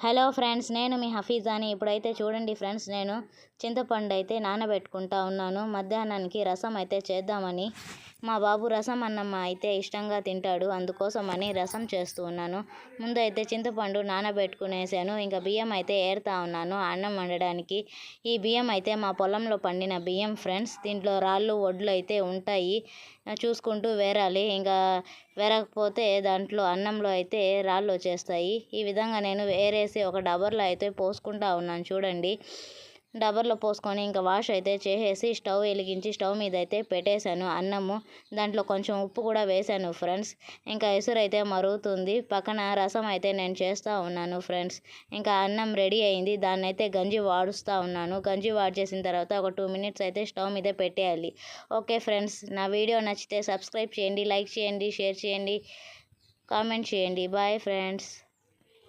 Hello friends, నేను మీ హఫీజాని. ఇప్పుడైతే చూడండి ఫ్రెండ్స్, నేను చింతపండు అయితే నానబెట్టుకుంటా ఉన్నాను. మధ్యాహ్నానికి రసం అయితే చేద్దామని. మా బాబు రసం అన్నం అయితే ఇష్టంగా తింటాడు, అందుకోసమని రసం చేస్తూ ఉన్నాను. ముందైతే చింతపండు నానబెట్టుకునేసాను. ఇంకా బియ్యం అయితే ఏరుతా ఉన్నాను అన్నం వండడానికి. ఈ బియ్యం అయితే మా పొలంలో పండిన బియ్యం ఫ్రెండ్స్. దీంట్లో రాళ్ళు వడ్లు అయితే ఉంటాయి, చూసుకుంటూ వేరాలి. ఇంకా వేరకపోతే దాంట్లో అన్నంలో అయితే రాళ్ళు వచ్చేస్తాయి. ఈ విధంగా నేను వేరేసి ఒక డబర్లో అయితే పోసుకుంటా ఉన్నాను చూడండి. డబర్లో పోసుకొని ఇంకా వాష్ అయితే చేసేసి స్టవ్ వెలిగించి స్టవ్ మీద అయితే పెట్టేశాను అన్నము. దాంట్లో కొంచెం ఉప్పు కూడా వేశాను ఫ్రెండ్స్. ఇంకా ఎసురు అయితే మరుగుతుంది. పక్కన రసం అయితే నేను చేస్తూ ఉన్నాను ఫ్రెండ్స్. ఇంకా అన్నం రెడీ అయింది. దాన్ని అయితే గంజి వాడుస్తూ ఉన్నాను. గంజి వాడ్చేసిన తర్వాత ఒక 2 మినిట్స్ అయితే స్టవ్ మీద పెట్టేయాలి. ఓకే ఫ్రెండ్స్, నా వీడియో నచ్చితే సబ్స్క్రైబ్ చేయండి, లైక్ చేయండి, షేర్ చేయండి, కామెంట్ చేయండి. Bye friends.